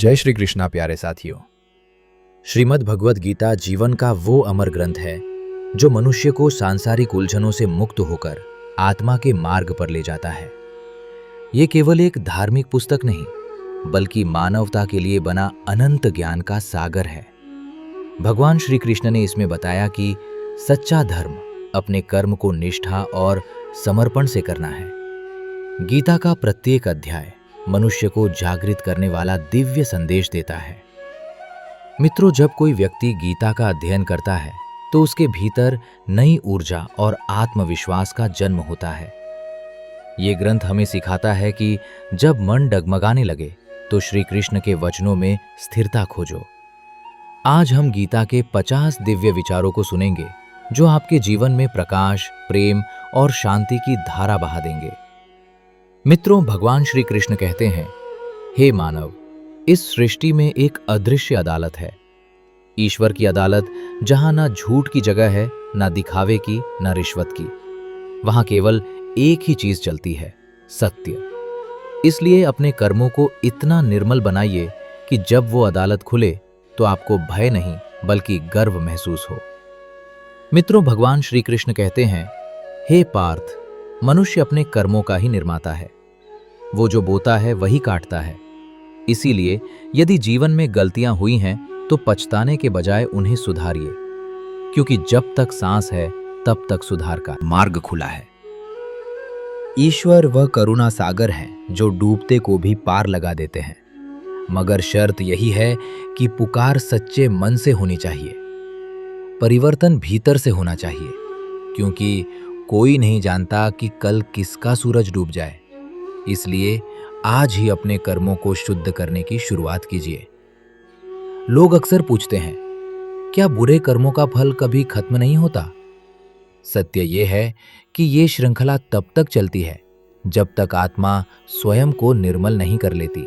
जय श्री कृष्णा प्यारे साथियों। श्रीमद् भगवद गीता जीवन का वो अमर ग्रंथ है जो मनुष्य को सांसारिक उलझनों से मुक्त होकर आत्मा के मार्ग पर ले जाता है। ये केवल एक धार्मिक पुस्तक नहीं बल्कि मानवता के लिए बना अनंत ज्ञान का सागर है। भगवान श्री कृष्ण ने इसमें बताया कि सच्चा धर्म अपने कर्म को निष्ठा और समर्पण से करना है। गीता का प्रत्येक अध्याय मनुष्य को जागृत करने वाला दिव्य संदेश देता है। मित्रों, जब कोई व्यक्ति गीता का अध्ययन करता है तो उसके भीतर नई ऊर्जा और आत्मविश्वास का जन्म होता है। ये ग्रंथ हमें सिखाता है कि जब मन डगमगाने लगे तो श्री कृष्ण के वचनों में स्थिरता खोजो। आज हम गीता के 50 दिव्य विचारों को सुनेंगे जो आपके जीवन में प्रकाश, प्रेम और शांति की धारा बहा देंगे। मित्रों, भगवान श्री कृष्ण कहते हैं, हे मानव, इस सृष्टि में एक अदृश्य अदालत है। ईश्वर की अदालत जहां ना झूठ की जगह है, ना दिखावे की, ना रिश्वत की। वहां केवल एक ही चीज चलती है, सत्य। इसलिए अपने कर्मों को इतना निर्मल बनाइए कि जब वो अदालत खुले तो आपको भय नहीं बल्कि गर्व महसूस हो। मित्रों, भगवान श्री कृष्ण कहते हैं, हे पार्थ, मनुष्य अपने कर्मों का ही निर्माता है। वो जो बोता है वही काटता है। इसीलिए यदि जीवन में गलतियां हुई हैं तो पछताने के बजाय उन्हें सुधारिए, क्योंकि जब तक सांस है तब तक सुधार का मार्ग खुला है। ईश्वर वह करुणा सागर है जो डूबते को भी पार लगा देते हैं, मगर शर्त यही है कि पुकार सच्चे मन से होनी चाहिए। परिवर्तन भीतर से होना चाहिए, क्योंकि कोई नहीं जानता कि कल किसका सूरज डूब जाए। इसलिए आज ही अपने कर्मों को शुद्ध करने की शुरुआत कीजिए। लोग अक्सर पूछते हैं, क्या बुरे कर्मों का फल कभी खत्म नहीं होता? सत्य यह है कि ये श्रृंखला तब तक चलती है जब तक आत्मा स्वयं को निर्मल नहीं कर लेती।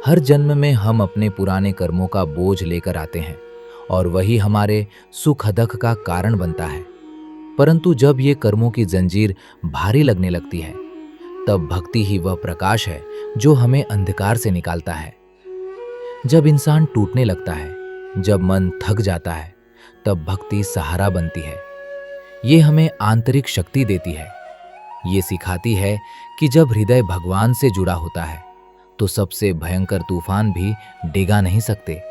हर जन्म में हम अपने पुराने कर्मों का बोझ लेकर आते हैं और वही हमारे सुख दुख का कारण बनता है। परंतु जब ये कर्मों की जंजीर भारी लगने लगती है, तब भक्ति ही वह प्रकाश है जो हमें अंधकार से निकालता है। जब इंसान टूटने लगता है, जब मन थक जाता है, तब भक्ति सहारा बनती है। ये हमें आंतरिक शक्ति देती है। ये सिखाती है कि जब हृदय भगवान से जुड़ा होता है तो सबसे भयंकर तूफान भी डिगा नहीं सकते।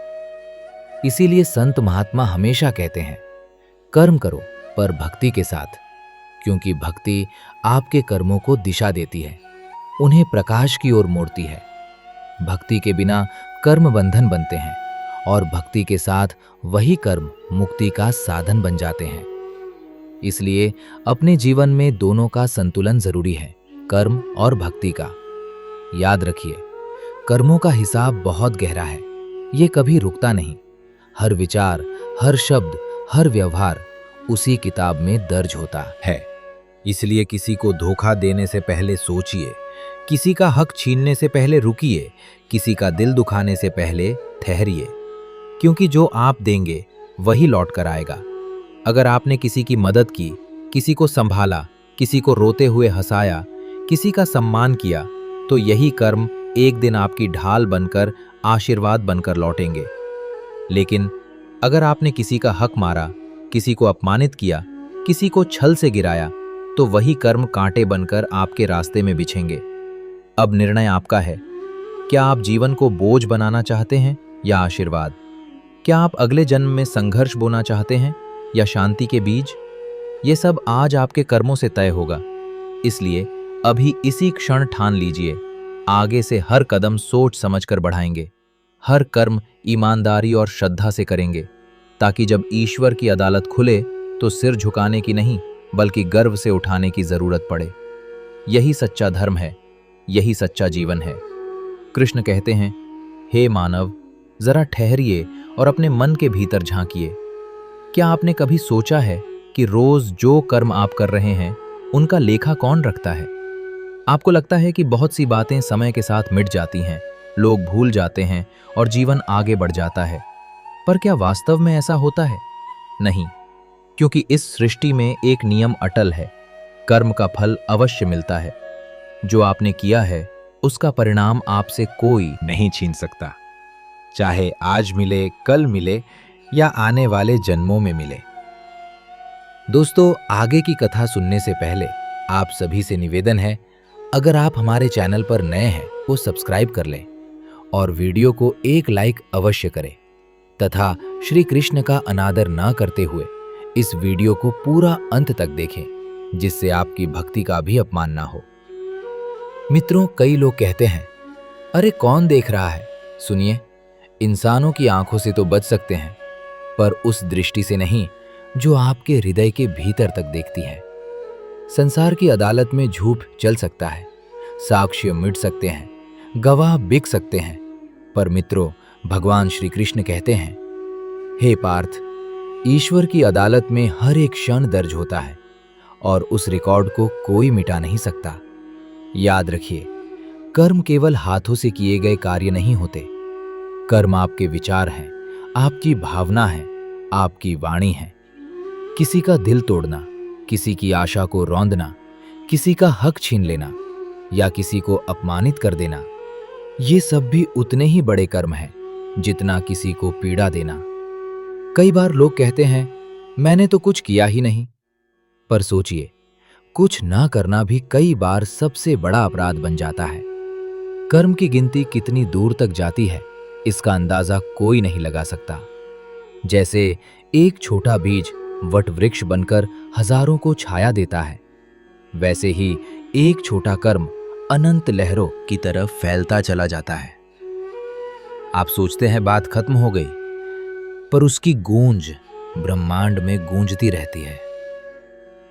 इसीलिए संत महात्मा हमेशा कहते हैं, कर्म करो पर भक्ति के साथ, क्योंकि भक्ति आपके कर्मों को दिशा देती है, उन्हें प्रकाश की ओर मोड़ती है। भक्ति के बिना कर्म बंधन बनते हैं और भक्ति के साथ वही कर्म मुक्ति का साधन बन जाते हैं। इसलिए अपने जीवन में दोनों का संतुलन जरूरी है, कर्म और भक्ति का। याद रखिए, कर्मों का हिसाब बहुत गहरा है, ये कभी रुकता नहीं। हर विचार, हर शब्द, हर व्यवहार उसी किताब में दर्ज होता है। इसलिए किसी को धोखा देने से पहले सोचिए, किसी का हक छीनने से पहले रुकिए, किसी का दिल दुखाने से पहले ठहरिए, क्योंकि जो आप देंगे वही लौट कर आएगा। अगर आपने किसी की मदद की, किसी को संभाला, किसी को रोते हुए हंसाया, किसी का सम्मान किया, तो यही कर्म एक दिन आपकी ढाल बनकर आशीर्वाद बनकर लौटेंगे। लेकिन अगर आपने किसी का हक मारा, किसी को अपमानित किया, किसी को छल से गिराया, तो वही कर्म कांटे बनकर आपके रास्ते में बिछेंगे। अब निर्णय आपका है। क्या आप जीवन को बोझ बनाना चाहते हैं या आशीर्वाद? क्या आप अगले जन्म में संघर्ष बोना चाहते हैं या शांति के बीज? ये सब आज आपके कर्मों से तय होगा। इसलिए अभी इसी क्षण ठान लीजिए, आगे से हर कदम सोच समझकर बढ़ाएंगे, हर कर्म ईमानदारी और श्रद्धा से करेंगे, ताकि जब ईश्वर की अदालत खुले तो सिर झुकाने की नहीं बल्कि गर्व से उठाने की जरूरत पड़े। यही सच्चा धर्म है, यही सच्चा जीवन है। कृष्ण कहते हैं, हे मानव, जरा ठहरिए और अपने मन के भीतर झांकिए। क्या आपने कभी सोचा है कि रोज जो कर्म आप कर रहे हैं उनका लेखा कौन रखता है? आपको लगता है कि बहुत सी बातें समय के साथ मिट जाती हैं, लोग भूल जाते हैं और जीवन आगे बढ़ जाता है। पर क्या वास्तव में ऐसा होता है? नहीं, क्योंकि इस सृष्टि में एक नियम अटल है, कर्म का फल अवश्य मिलता है। जो आपने किया है उसका परिणाम आपसे कोई नहीं छीन सकता। चाहे आज मिले, कल मिले या आने वाले जन्मों में मिले। दोस्तों, आगे की कथा सुनने से पहले आप सभी से निवेदन है, अगर आप हमारे चैनल पर नए हैं तो सब्सक्राइब कर लें और वीडियो को एक लाइक अवश्य करें तथा श्री कृष्ण का अनादर न करते हुए इस वीडियो को पूरा अंत तक देखें, जिससे आपकी भक्ति का भी अपमान ना हो। मित्रों, कई लोग कहते हैं, अरे कौन देख रहा है? सुनिए, इंसानों की आंखों से तो बच सकते हैं, पर उस दृष्टि से नहीं जो आपके हृदय के भीतर तक देखती है। संसार की अदालत में झूठ चल सकता है, साक्ष्य मिट सकते हैं, गवाह बिक सकते हैं, पर मित्रों, भगवान श्री कृष्ण कहते हैं, हे पार्थ, ईश्वर की अदालत में हर एक क्षण दर्ज होता है और उस रिकॉर्ड को कोई मिटा नहीं सकता। याद रखिए, कर्म केवल हाथों से किए गए कार्य नहीं होते। कर्म आपके विचार हैं, आपकी भावना है, आपकी वाणी है। किसी का दिल तोड़ना, किसी की आशा को रौंदना, किसी का हक छीन लेना या किसी को अपमानित कर देना, ये सब भी उतने ही बड़े कर्म हैं जितना किसी को पीड़ा देना। कई बार लोग कहते हैं, मैंने तो कुछ किया ही नहीं। पर सोचिए, कुछ ना करना भी कई बार सबसे बड़ा अपराध बन जाता है। कर्म की गिनती कितनी दूर तक जाती है, इसका अंदाजा कोई नहीं लगा सकता। जैसे एक छोटा बीज वट वृक्ष बनकर हजारों को छाया देता है, वैसे ही एक छोटा कर्म अनंत लहरों की तरफ फैलता चला जाता है। आप सोचते हैं बात खत्म हो गई, पर उसकी गूंज ब्रह्मांड में गूंजती रहती है।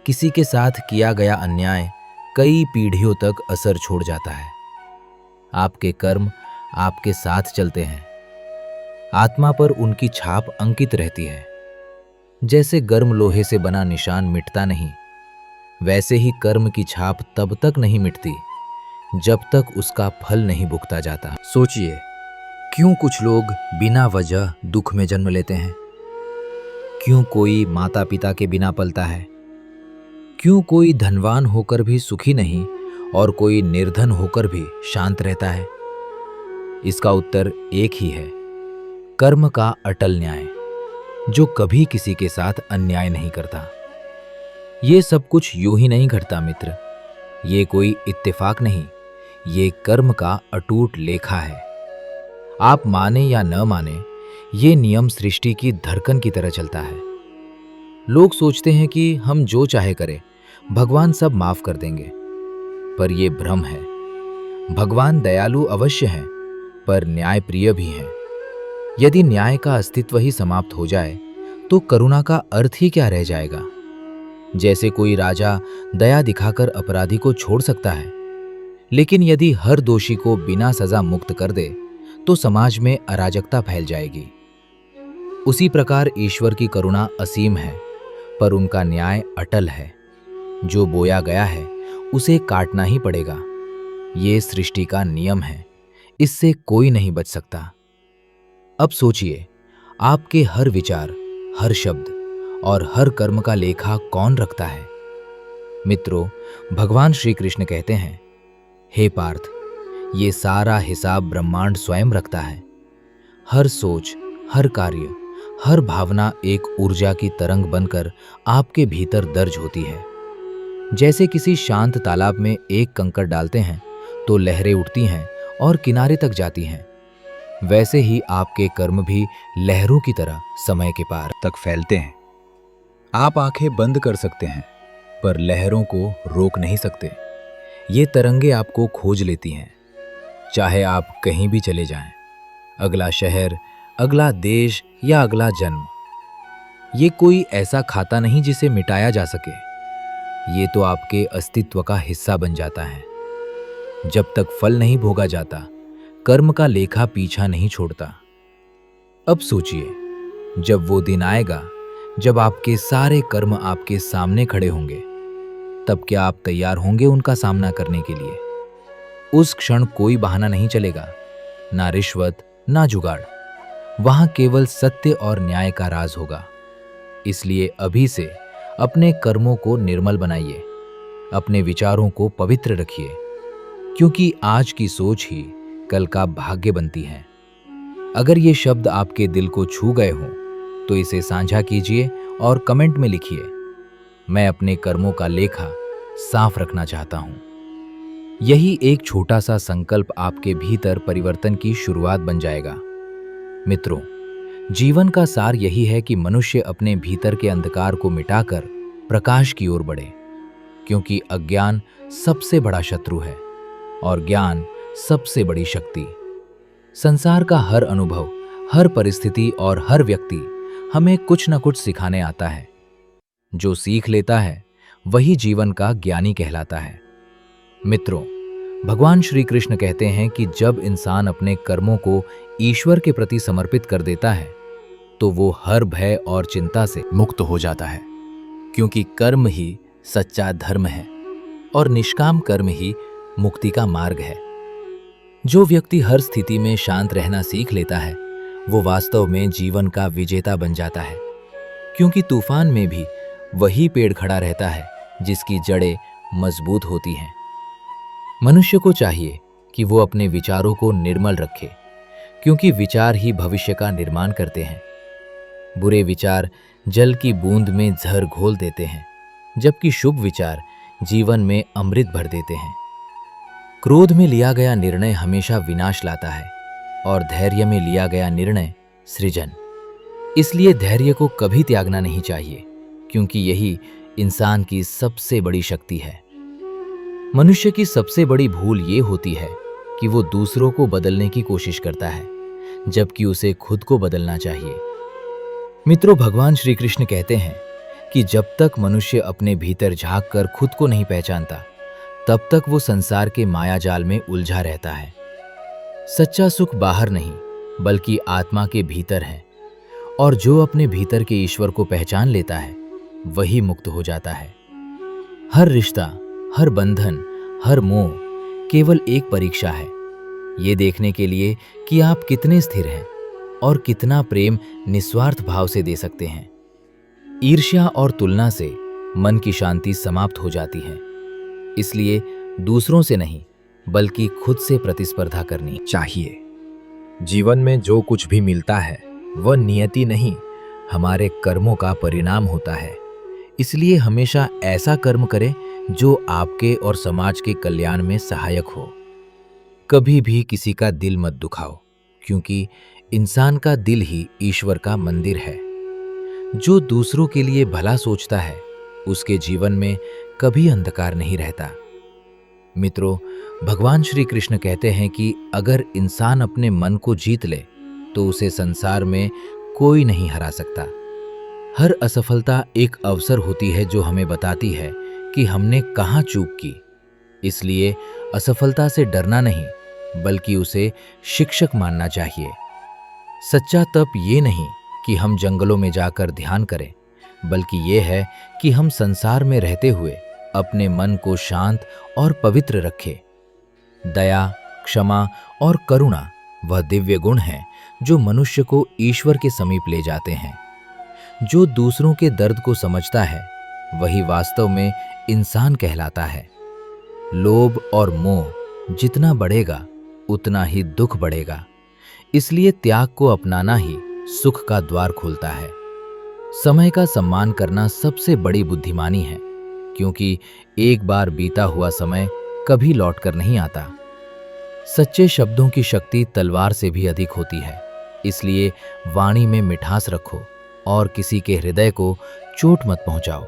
किसी के साथ किया गया अन्याय कई पीढ़ियों तक असर छोड़ जाता है। आपके कर्म आपके साथ चलते हैं, आत्मा पर उनकी छाप अंकित रहती है। जैसे गर्म लोहे से बना निशान मिटता नहीं, वैसे ही कर्म की छाप तब तक नहीं मिटती जब तक उसका फल नहीं भुगता जाता। सोचिए, क्यों कुछ लोग बिना वजह दुख में जन्म लेते हैं? क्यों कोई माता पिता के बिना पलता है? क्यों कोई धनवान होकर भी सुखी नहीं और कोई निर्धन होकर भी शांत रहता है? इसका उत्तर एक ही है, कर्म का अटल न्याय, जो कभी किसी के साथ अन्याय नहीं करता। ये सब कुछ यूं ही नहीं घटता मित्र, ये कोई इत्तेफाक नहीं, ये कर्म का अटूट लेखा है। आप माने या न माने, ये नियम सृष्टि की धड़कन की तरह चलता है। लोग सोचते हैं कि हम जो चाहे करें, भगवान सब माफ कर देंगे, पर यह भ्रम है। भगवान दयालु अवश्य हैं, पर न्यायप्रिय भी हैं। यदि न्याय का अस्तित्व ही समाप्त हो जाए तो करुणा का अर्थ ही क्या रह जाएगा? जैसे कोई राजा दया दिखाकर अपराधी को छोड़ सकता है, लेकिन यदि हर दोषी को बिना सजा मुक्त कर दे तो समाज में अराजकता फैल जाएगी। उसी प्रकार ईश्वर की करुणा असीम है, पर उनका न्याय अटल है। जो बोया गया है उसे काटना ही पड़ेगा। ये सृष्टि का नियम है, इससे कोई नहीं बच सकता। अब सोचिए, आपके हर विचार, हर शब्द और हर कर्म का लेखा कौन रखता है? मित्रों, भगवान श्री कृष्ण कहते हैं, हे पार्थ, ये सारा हिसाब ब्रह्मांड स्वयं रखता है। हर सोच, हर कार्य, हर भावना एक ऊर्जा की तरंग बनकर आपके भीतर दर्ज होती है। जैसे किसी शांत तालाब में एक कंकड़ डालते हैं तो लहरें उठती हैं और किनारे तक जाती हैं, वैसे ही आपके कर्म भी लहरों की तरह समय के पार तक फैलते हैं। आप आंखें बंद कर सकते हैं, पर लहरों को रोक नहीं सकते। ये तरंगे आपको खोज लेती हैं, चाहे आप कहीं भी चले जाएं, अगला शहर, अगला देश या अगला जन्म। ये कोई ऐसा खाता नहीं जिसे मिटाया जा सके, ये तो आपके अस्तित्व का हिस्सा बन जाता है। जब तक फल नहीं भोगा जाता, कर्म का लेखा पीछा नहीं छोड़ता। अब सोचिए, जब वो दिन आएगा जब आपके सारे कर्म आपके सामने खड़े होंगे, तब क्या आप तैयार होंगे उनका सामना करने के लिए? उस क्षण कोई बहाना नहीं चलेगा, ना रिश्वत, ना जुगाड़। वहां केवल सत्य और न्याय का राज होगा। इसलिए अभी से अपने कर्मों को निर्मल बनाइए, अपने विचारों को पवित्र रखिए, क्योंकि आज की सोच ही कल का भाग्य बनती है। अगर ये शब्द आपके दिल को छू गए हों तो इसे साझा कीजिए और कमेंट में लिखिए, मैं अपने कर्मों का लेखा साफ रखना चाहता हूं। यही एक छोटा सा संकल्प आपके भीतर परिवर्तन की शुरुआत बन जाएगा। मित्रों, जीवन का सार यही है कि मनुष्य अपने भीतर के अंधकार को मिटाकर प्रकाश की ओर बढ़े, क्योंकि अज्ञान सबसे बड़ा शत्रु है और ज्ञान सबसे बड़ी शक्ति। संसार का हर अनुभव, हर परिस्थिति और हर व्यक्ति हमें कुछ न कुछ सिखाने आता है। जो सीख लेता है वही जीवन का ज्ञानी कहलाता है। मित्रों, भगवान श्री कृष्ण कहते हैं कि जब इंसान अपने कर्मों को ईश्वर के प्रति समर्पित कर देता है तो वो हर भय और चिंता से मुक्त हो जाता है, क्योंकि कर्म ही सच्चा धर्म है और निष्काम कर्म ही मुक्ति का मार्ग है। जो व्यक्ति हर स्थिति में शांत रहना सीख लेता है वो वास्तव में जीवन का विजेता बन जाता है, क्योंकि तूफान में भी वही पेड़ खड़ा रहता है जिसकी जड़ें मजबूत होती हैं। मनुष्य को चाहिए कि वो अपने विचारों को निर्मल रखे, क्योंकि विचार ही भविष्य का निर्माण करते हैं। बुरे विचार जल की बूंद में जहर घोल देते हैं, जबकि शुभ विचार जीवन में अमृत भर देते हैं। क्रोध में लिया गया निर्णय हमेशा विनाश लाता है और धैर्य में लिया गया निर्णय सृजन। इसलिए धैर्य को कभी त्यागना नहीं चाहिए, क्योंकि यही इंसान की सबसे बड़ी शक्ति है। मनुष्य की सबसे बड़ी भूल ये होती है कि वो दूसरों को बदलने की कोशिश करता है, जबकि उसे खुद को बदलना चाहिए। मित्रों, भगवान श्री कृष्ण कहते हैं कि जब तक मनुष्य अपने भीतर झांक कर खुद को नहीं पहचानता, तब तक वो संसार के मायाजाल में उलझा रहता है। सच्चा सुख बाहर नहीं बल्कि आत्मा के भीतर है, और जो अपने भीतर के ईश्वर को पहचान लेता है वही मुक्त हो जाता है। हर रिश्ता, हर बंधन, हर मोह केवल एक परीक्षा है, ये देखने के लिए कि आप कितने स्थिर हैं और कितना प्रेम निस्वार्थ भाव से दे सकते हैं। ईर्ष्या और तुलना से मन की शांति समाप्त हो जाती है। इसलिए दूसरों से नहीं बल्कि खुद से प्रतिस्पर्धा करनी चाहिए। जीवन में जो कुछ भी मिलता है वह नियति नहीं, हमारे कर्मों का परिणाम होता है। इसलिए हमेशा ऐसा कर्म करें जो आपके और समाज के कल्याण में सहायक हो। कभी भी किसी का दिल मत दुखाओ, क्योंकि इंसान का दिल ही ईश्वर का मंदिर है। जो दूसरों के लिए भला सोचता है उसके जीवन में कभी अंधकार नहीं रहता। मित्रों, भगवान श्री कृष्ण कहते हैं कि अगर इंसान अपने मन को जीत ले तो उसे संसार में कोई नहीं हरा सकता। हर असफलता एक अवसर होती है जो हमें बताती है कि हमने कहाँ चूक की। इसलिए असफलता से डरना नहीं बल्कि उसे शिक्षक मानना चाहिए। सच्चा तप ये नहीं कि हम जंगलों में जाकर ध्यान करें, बल्कि ये है कि हम संसार में रहते हुए अपने मन को शांत और पवित्र रखें। दया, क्षमा और करुणा वह दिव्य गुण हैं जो मनुष्य को ईश्वर के समीप ले जाते हैं। जो दूसरों के दर्द को समझता है वही वास्तव में इंसान कहलाता है। लोभ और मोह जितना बढ़ेगा उतना ही दुख बढ़ेगा। इसलिए त्याग को अपनाना ही सुख का द्वार खोलता है। समय का सम्मान करना सबसे बड़ी बुद्धिमानी है, क्योंकि एक बार बीता हुआ समय कभी लौट कर नहीं आता। सच्चे शब्दों की शक्ति तलवार से भी अधिक होती है। इसलिए वाणी में मिठास रखो और किसी के हृदय को चोट मत पहुंचाओ।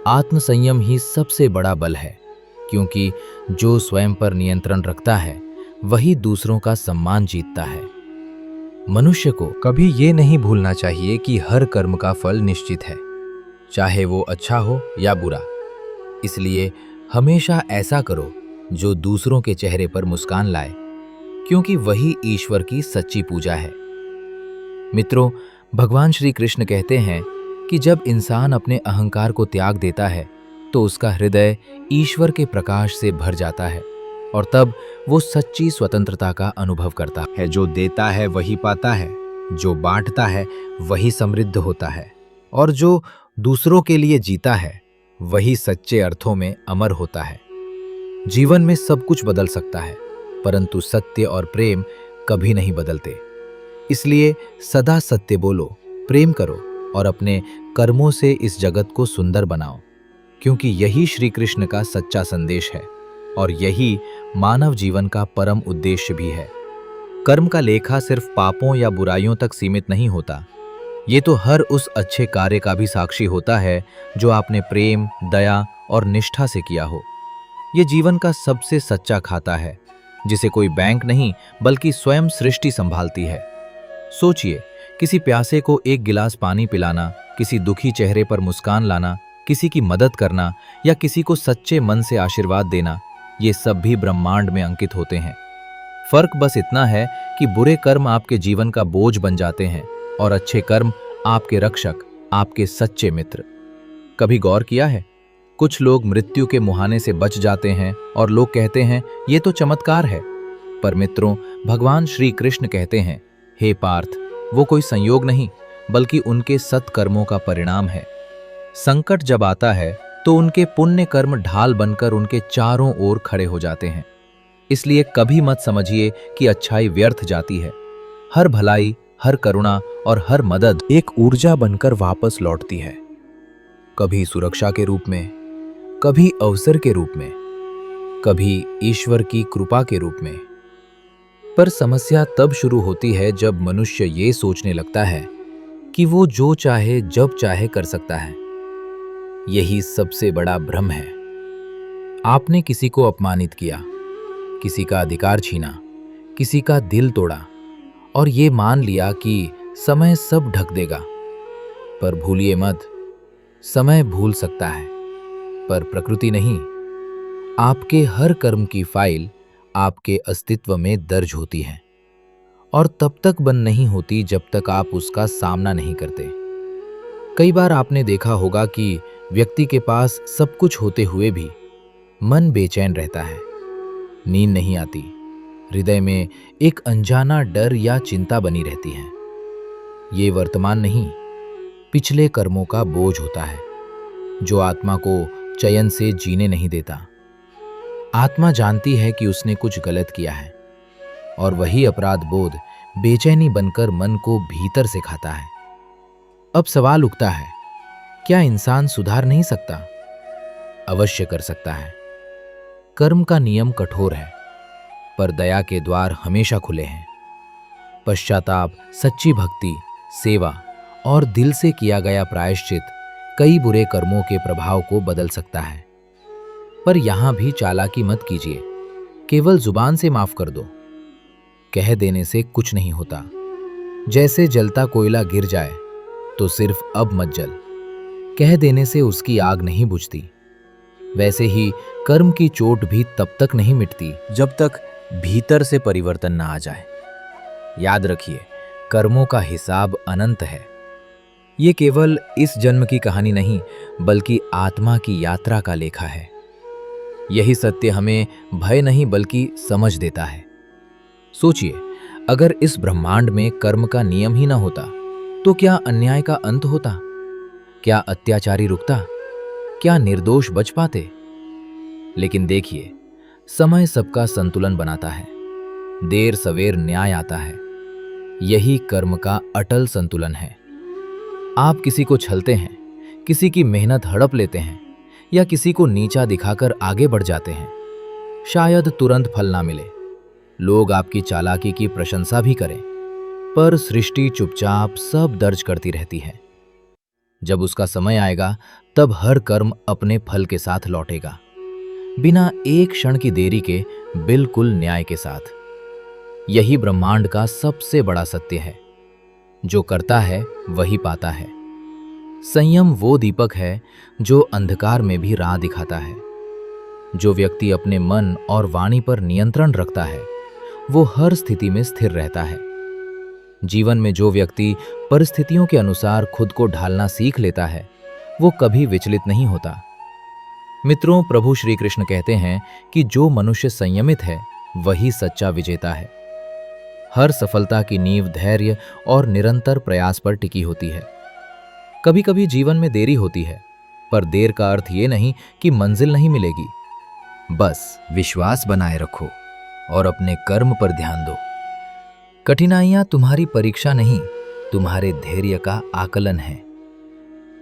आत्मसंयम ही सबसे बड़ा बल है, क्योंकि जो स्वयं पर नियंत्रण रखता है वही दूसरों का सम्मान जीतता है। मनुष्य को कभी ये नहीं भूलना चाहिए कि हर कर्म का फल निश्चित है, चाहे वो अच्छा हो या बुरा। इसलिए हमेशा ऐसा करो जो दूसरों के चेहरे पर मुस्कान लाए, क्योंकि वही ईश्वर की सच्ची पूजा है। मित्रों, भगवान श्री कृष्ण कहते हैं कि जब इंसान अपने अहंकार को त्याग देता है तो उसका हृदय ईश्वर के प्रकाश से भर जाता है और तब वो सच्ची स्वतंत्रता का अनुभव करता है। जो देता है वही पाता है, जो बांटता है वही समृद्ध होता है, और जो दूसरों के लिए जीता है वही सच्चे अर्थों में अमर होता है। जीवन में सब कुछ बदल सकता है, परंतु सत्य और प्रेम कभी नहीं बदलते। इसलिए सदा सत्य बोलो, प्रेम करो और अपने कर्मों से इस जगत को सुंदर बनाओ, क्योंकि यही श्री कृष्ण का सच्चा संदेश है और यही मानव जीवन का परम उद्देश्य भी है। कर्म का लेखा सिर्फ पापों या बुराइयों तक सीमित नहीं होता। ये तो हर उस अच्छे कार्य का भी साक्षी होता है जो आपने प्रेम, दया और निष्ठा से किया हो। ये जीवन का सबसे सच्चा खाता है, जिसे कोई बैंक नहीं बल्कि स्वयं सृष्टि संभालती है। सोचिए, किसी प्यासे को एक गिलास पानी पिलाना, किसी दुखी चेहरे पर मुस्कान लाना, किसी की मदद करना या किसी को सच्चे मन से आशीर्वाद देना, ये सब भी ब्रह्मांड में अंकित होते हैं। फर्क बस इतना है कि बुरे कर्म आपके जीवन का बोझ बन जाते हैं और अच्छे कर्म आपके रक्षक, आपके सच्चे मित्र। कभी गौर किया है, कुछ लोग मृत्यु के मुहाने से बच जाते हैं और लोग कहते हैं ये तो चमत्कार है। पर मित्रों, भगवान श्री कृष्ण कहते हैं, हे पार्थ, वो कोई संयोग नहीं बल्कि उनके सत्कर्मों का परिणाम है। संकट जब आता है तो उनके पुण्य कर्म ढाल बनकर उनके चारों ओर खड़े हो जाते हैं। इसलिए कभी मत समझिए कि अच्छाई व्यर्थ जाती है। हर भलाई, हर करुणा और हर मदद एक ऊर्जा बनकर वापस लौटती है, कभी सुरक्षा के रूप में, कभी अवसर के रूप में, कभी ईश्वर की कृपा के रूप में। पर समस्या तब शुरू होती है जब मनुष्य ये सोचने लगता है कि वो जो चाहे जब चाहे कर सकता है। यही सबसे बड़ा भ्रम है। आपने किसी को अपमानित किया, किसी का अधिकार छीना, किसी का दिल तोड़ा और ये मान लिया कि समय सब ढक देगा। पर भूलिए मत, समय भूल सकता है पर प्रकृति नहीं। आपके हर कर्म की फाइल आपके अस्तित्व में दर्ज होती है और तब तक बंद नहीं होती जब तक आप उसका सामना नहीं करते। कई बार आपने देखा होगा कि व्यक्ति के पास सब कुछ होते हुए भी मन बेचैन रहता है, नींद नहीं आती, हृदय में एक अनजाना डर या चिंता बनी रहती है। ये वर्तमान नहीं, पिछले कर्मों का बोझ होता है जो आत्मा को चयन से जीने नहीं देता। आत्मा जानती है कि उसने कुछ गलत किया है और वही अपराध बोध बेचैनी बनकर मन को भीतर से खाता है। अब सवाल उठता है, क्या इंसान सुधार नहीं सकता? अवश्य कर सकता है। कर्म का नियम कठोर है, पर दया के द्वार हमेशा खुले हैं। पश्चाताप, सच्ची भक्ति, सेवा और दिल से किया गया प्रायश्चित कई बुरे कर्मों के प्रभाव को बदल सकता है। पर यहां भी चालाकी मत कीजिए, केवल जुबान से माफ कर दो। कह देने से कुछ नहीं होता। जैसे जलता कोयला गिर जाए तो सिर्फ अब मत जल, कह देने से उसकी आग नहीं बुझती। वैसे ही कर्म की चोट भी तब तक नहीं मिटती जब तक भीतर से परिवर्तन ना आ जाए। याद रखिए, कर्मों का हिसाब अनंत है। ये केवल इस जन्म की कहानी नहीं बल्कि आत्मा की यात्रा का लेखा है। यही सत्य हमें भय नहीं बल्कि समझ देता है। सोचिए, अगर इस ब्रह्मांड में कर्म का नियम ही ना होता तो क्या अन्याय का अंत होता? क्या अत्याचारी रुकता? क्या निर्दोष बच पाते? लेकिन देखिए, समय सबका संतुलन बनाता है। देर सवेर न्याय आता है। यही कर्म का अटल संतुलन है। आप किसी को छलते हैं, किसी की मेहनत हड़प लेते हैं या किसी को नीचा दिखाकर आगे बढ़ जाते हैं। शायद तुरंत फल ना मिले, लोग आपकी चालाकी की प्रशंसा भी करें, पर सृष्टि चुपचाप सब दर्ज करती रहती है। जब उसका समय आएगा तब हर कर्म अपने फल के साथ लौटेगा, बिना एक क्षण की देरी के, बिल्कुल न्याय के साथ। यही ब्रह्मांड का सबसे बड़ा सत्य है। जो करता है वही पाता है। संयम वो दीपक है जो अंधकार में भी राह दिखाता है। जो व्यक्ति अपने मन और वाणी पर नियंत्रण रखता है वो हर स्थिति में स्थिर रहता है। जीवन में जो व्यक्ति परिस्थितियों के अनुसार खुद को ढालना सीख लेता है वो कभी विचलित नहीं होता। मित्रों, प्रभु श्री कृष्ण कहते हैं कि जो मनुष्य संयमित है वही सच्चा विजेता है। हर सफलता की नींव धैर्य और निरंतर प्रयास पर टिकी होती है। कभी कभी जीवन में देरी होती है, पर देर का अर्थ ये नहीं कि मंजिल नहीं मिलेगी। बस विश्वास बनाए रखो और अपने कर्म पर ध्यान दो। कठिनाइयां तुम्हारी परीक्षा नहीं, तुम्हारे धैर्य का आकलन है।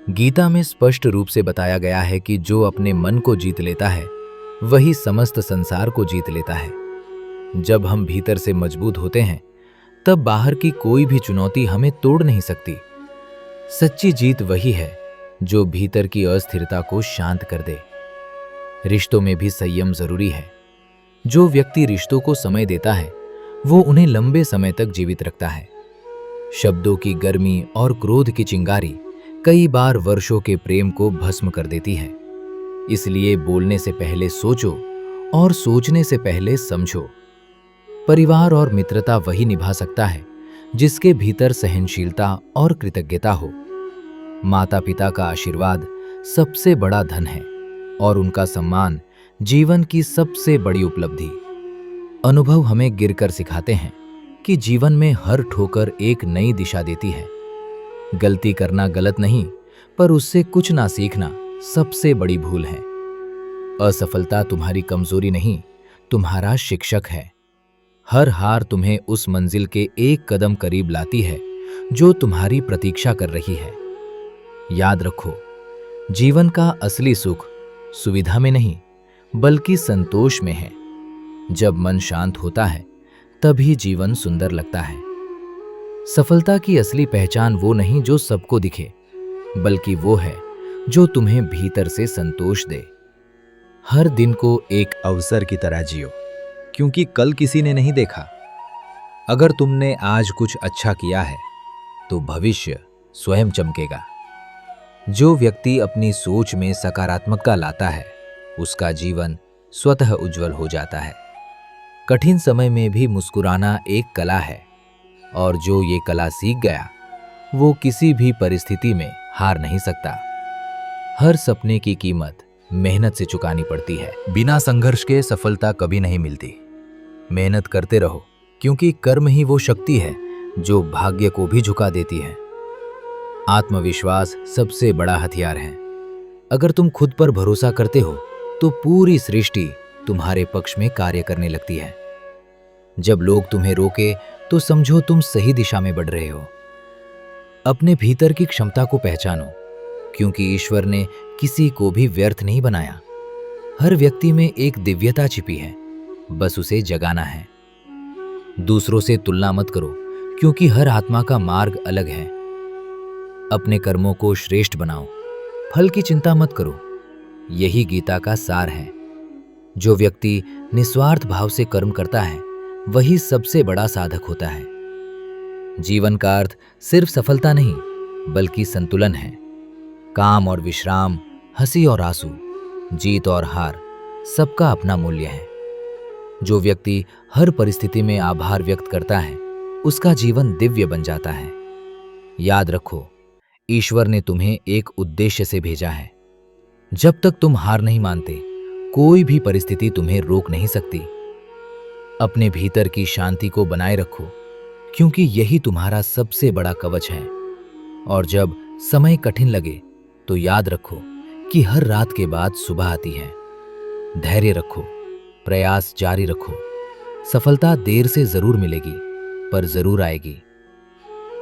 गीता में स्पष्ट रूप से बताया गया है कि जो अपने मन को जीत लेता है वही समस्त संसार को जीत लेता है। जब हम भीतर से मजबूत होते हैं तब बाहर की कोई भी चुनौती हमें तोड़ नहीं सकती। सच्ची जीत वही है जो भीतर की अस्थिरता को शांत कर दे। रिश्तों में भी संयम जरूरी है। जो व्यक्ति रिश्तों को समय देता है वो उन्हें लंबे समय तक जीवित रखता है। शब्दों की गर्मी और क्रोध की चिंगारी कई बार वर्षों के प्रेम को भस्म कर देती है। इसलिए बोलने से पहले सोचो और सोचने से पहले समझो। परिवार और मित्रता वही निभा सकता है जिसके भीतर सहनशीलता और कृतज्ञता हो। माता पिता का आशीर्वाद सबसे बड़ा धन है और उनका सम्मान जीवन की सबसे बड़ी उपलब्धि। अनुभव हमें गिरकर सिखाते हैं कि जीवन में हर ठोकर एक नई दिशा देती है। गलती करना गलत नहीं, पर उससे कुछ ना सीखना सबसे बड़ी भूल है। असफलता तुम्हारी कमजोरी नहीं, तुम्हारा शिक्षक है। हर हार तुम्हें उस मंजिल के एक कदम करीब लाती है जो तुम्हारी प्रतीक्षा कर रही है। याद रखो, जीवन का असली सुख सुविधा में नहीं बल्कि संतोष में है। जब मन शांत होता है तभी जीवन सुंदर लगता है। सफलता की असली पहचान वो नहीं जो सबको दिखे, बल्कि वो है जो तुम्हें भीतर से संतोष दे। हर दिन को एक अवसर की तरह जियो, क्योंकि कल किसी ने नहीं देखा। अगर तुमने आज कुछ अच्छा किया है तो भविष्य स्वयं चमकेगा। जो व्यक्ति अपनी सोच में सकारात्मकता लाता है उसका जीवन स्वतः उज्जवल हो जाता है। कठिन समय में भी मुस्कुराना एक कला है और जो ये कला सीख गया वो किसी भी परिस्थिति में हार नहीं सकता। हर सपने की कीमत मेहनत से चुकानी पड़ती है। बिना संघर्ष के सफलता कभी नहीं मिलती। मेहनत करते रहो, क्योंकि कर्म ही वो शक्ति है जो भाग्य को भी झुका देती है। आत्मविश्वास सबसे बड़ा हथियार है। अगर तुम खुद पर भरोसा करते हो तो पूरी सृष्टि तुम्हारे पक्ष में कार्य करने लगती है। जब लोग तुम्हें रोके तो समझो तुम सही दिशा में बढ़ रहे हो। अपने भीतर की क्षमता को पहचानो, क्योंकि ईश्वर ने किसी को भी व्यर्थ नहीं बनाया। हर व्यक्ति में एक दिव्यता छिपी है, बस उसे जगाना है। दूसरों से तुलना मत करो, क्योंकि हर आत्मा का मार्ग अलग है। अपने कर्मों को श्रेष्ठ बनाओ, फल की चिंता मत करो। यही गीता का सार है। जो व्यक्ति निस्वार्थ भाव से कर्म करता है वही सबसे बड़ा साधक होता है। जीवन का अर्थ सिर्फ सफलता नहीं बल्कि संतुलन है। काम और विश्राम, हंसी और आंसू, जीत और हार, सबका अपना मूल्य है। जो व्यक्ति हर परिस्थिति में आभार व्यक्त करता है उसका जीवन दिव्य बन जाता है। याद रखो, ईश्वर ने तुम्हें एक उद्देश्य से भेजा है। जब तक तुम हार नहीं मानते, कोई भी परिस्थिति तुम्हें रोक नहीं सकती। अपने भीतर की शांति को बनाए रखो, क्योंकि यही तुम्हारा सबसे बड़ा कवच है। और जब समय कठिन लगे तो याद रखो कि हर रात के बाद सुबह आती है। धैर्य रखो, प्रयास जारी रखो। सफलता देर से जरूर मिलेगी, पर जरूर आएगी।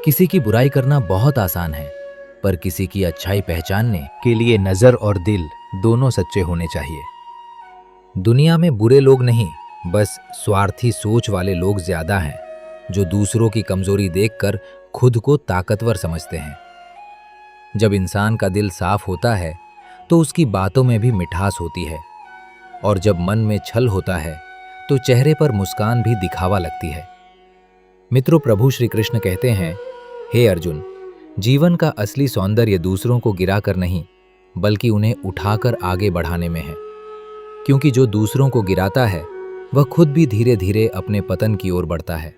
किसी की बुराई करना बहुत आसान है, पर किसी की अच्छाई पहचानने के लिए नजर और दिल दोनों सच्चे होने चाहिए। दुनिया में बुरे लोग नहीं, बस स्वार्थी सोच वाले लोग ज्यादा हैं, जो दूसरों की कमजोरी देखकर खुद को ताकतवर समझते हैं। जब इंसान का दिल साफ होता है तो उसकी बातों में भी मिठास होती है, और जब मन में छल होता है तो चेहरे पर मुस्कान भी दिखावा लगती है। मित्रों, प्रभु श्री कृष्ण कहते हैं, हे अर्जुन, जीवन का असली सौंदर्य दूसरों को गिराकर नहीं बल्कि उन्हें उठाकर आगे बढ़ाने में है। क्योंकि जो दूसरों को गिराता है वह खुद भी धीरे धीरे अपने पतन की ओर बढ़ता है।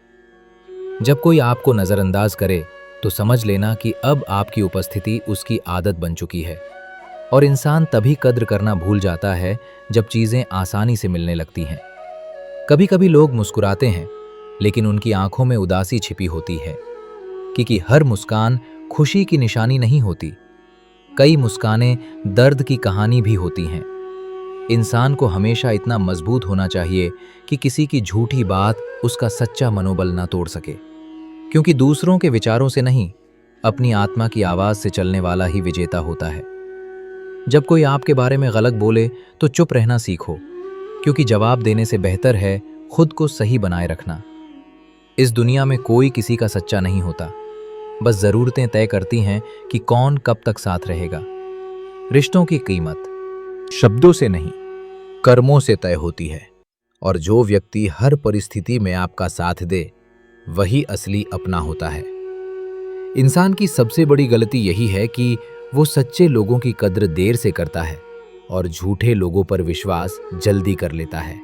जब कोई आपको नजरअंदाज करे तो समझ लेना कि अब आपकी उपस्थिति उसकी आदत बन चुकी है। और इंसान तभी कद्र करना भूल जाता है जब चीजें आसानी से मिलने लगती हैं। कभी कभी लोग मुस्कुराते हैं, लेकिन उनकी आंखों में उदासी छिपी होती है, क्योंकि हर मुस्कान खुशी की निशानी नहीं होती। कई मुस्कानें दर्द की कहानी भी होती हैं। इंसान को हमेशा इतना मजबूत होना चाहिए कि किसी की झूठी बात उसका सच्चा मनोबल ना तोड़ सके। क्योंकि दूसरों के विचारों से नहीं, अपनी आत्मा की आवाज से चलने वाला ही विजेता होता है। जब कोई आपके बारे में गलत बोले तो चुप रहना सीखो, क्योंकि जवाब देने से बेहतर है खुद को सही बनाए रखना। इस दुनिया में कोई किसी का सच्चा नहीं होता, बस जरूरतें तय करती हैं कि कौन कब तक साथ रहेगा। रिश्तों की कीमत शब्दों से नहीं, कर्मों से तय होती है, और जो व्यक्ति हर परिस्थिति में आपका साथ दे वही असली अपना होता है। इंसान की सबसे बड़ी गलती यही है कि वो सच्चे लोगों की कद्र देर से करता है और झूठे लोगों पर विश्वास जल्दी कर लेता है।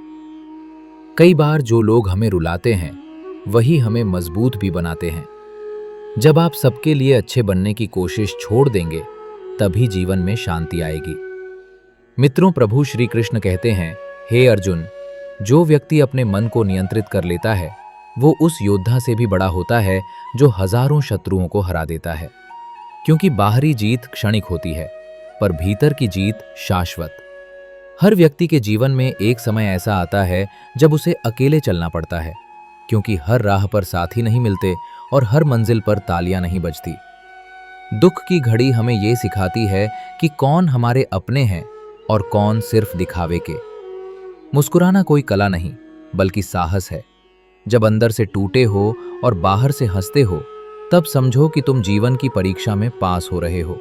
कई बार जो लोग हमें रुलाते हैं वही हमें मजबूत भी बनाते हैं। जब आप सबके लिए अच्छे बनने की कोशिश छोड़ देंगे तभी जीवन में शांति आएगी। मित्रों, प्रभु श्री कृष्ण कहते हैं, हे अर्जुन, जो व्यक्ति अपने मन को नियंत्रित कर लेता है वो उस योद्धा से भी बड़ा होता है जो हजारों शत्रुओं को हरा देता है। क्योंकि बाहरी जीत क्षणिक होती है, पर भीतर की जीत शाश्वत। हर व्यक्ति के जीवन में एक समय ऐसा आता है जब उसे अकेले चलना पड़ता है, क्योंकि हर राह पर साथी नहीं मिलते और हर मंजिल पर तालियां नहीं बजती। दुख की घड़ी हमें ये सिखाती है कि कौन हमारे अपने हैं और कौन सिर्फ दिखावे के। मुस्कुराना कोई कला नहीं, बल्कि साहस है। जब अंदर से टूटे हो और बाहर से हंसते हो, तब समझो कि तुम जीवन की परीक्षा में पास हो रहे हो।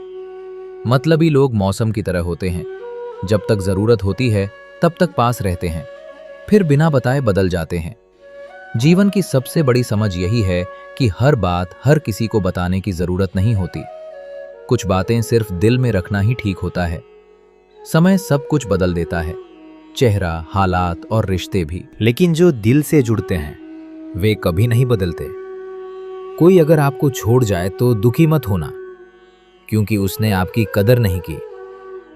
मतलबी लोग मौसम की तरह होते हैं, जब तक जरूरत होती है तब तक पास रहते हैं, फिर बिना बताए बदल जाते हैं। जीवन की सबसे बड़ी समझ यही है कि हर बात हर किसी को बताने की जरूरत नहीं होती। कुछ बातें सिर्फ दिल में रखना ही ठीक होता है। समय सब कुछ बदल देता है, चेहरा, हालात और रिश्ते भी, लेकिन जो दिल से जुड़ते हैं वे कभी नहीं बदलते। कोई अगर आपको छोड़ जाए तो दुखी मत होना, क्योंकि उसने आपकी कदर नहीं की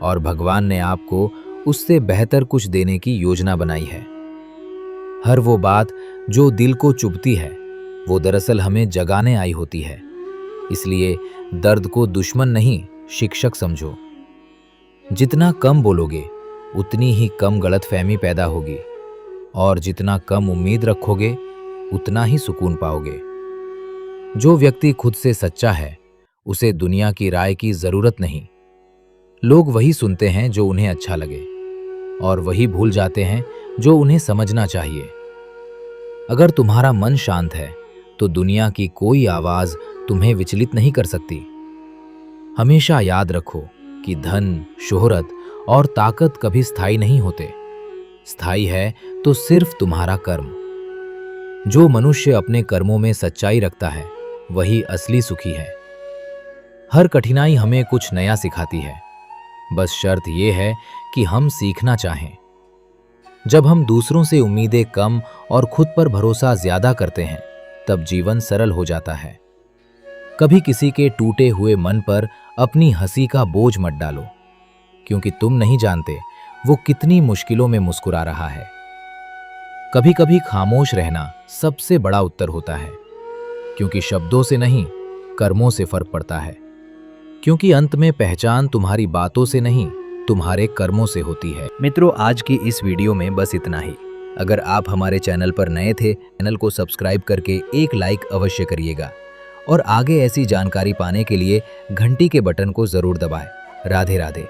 और भगवान ने आपको उससे बेहतर कुछ देने की योजना बनाई है। हर वो बात जो दिल को चुभती है वो दरअसल हमें जगाने आई होती है। इसलिए दर्द को दुश्मन नहीं, शिक्षक समझो। जितना कम बोलोगे उतनी ही कम गलतफहमी पैदा होगी, और जितना कम उम्मीद रखोगे उतना ही सुकून पाओगे। जो व्यक्ति खुद से सच्चा है उसे दुनिया की राय की जरूरत नहीं। लोग वही सुनते हैं जो उन्हें अच्छा लगे, और वही भूल जाते हैं जो उन्हें समझना चाहिए। अगर तुम्हारा मन शांत है तो दुनिया की कोई आवाज तुम्हें विचलित नहीं कर सकती। हमेशा याद रखो कि धन, शोहरत और ताकत कभी स्थायी नहीं होते। स्थायी है तो सिर्फ तुम्हारा कर्म। जो मनुष्य अपने कर्मों में सच्चाई रखता है वही असली सुखी है। हर कठिनाई हमें कुछ नया सिखाती है, बस शर्त यह है कि हम सीखना चाहें। जब हम दूसरों से उम्मीदें कम और खुद पर भरोसा ज्यादा करते हैं तब जीवन सरल हो जाता है। कभी किसी के टूटे हुए मन पर अपनी हंसी का बोझ मत डालो, क्योंकि तुम नहीं जानते वो कितनी मुश्किलों में मुस्कुरा रहा है। कभी कभी खामोश रहना सबसे बड़ा उत्तर होता है, क्योंकि शब्दों से नहीं, कर्मों से फर्क पड़ता है। क्योंकि अंत में पहचान तुम्हारी बातों से नहीं, तुम्हारे कर्मों से होती है। मित्रों, आज की इस वीडियो में बस इतना ही। अगर आप हमारे चैनल पर नए थे, चैनल को सब्सक्राइब करके एक लाइक अवश्य करिएगा, और आगे ऐसी जानकारी पाने के लिए घंटी के बटन को जरूर दबाएं। राधे राधे।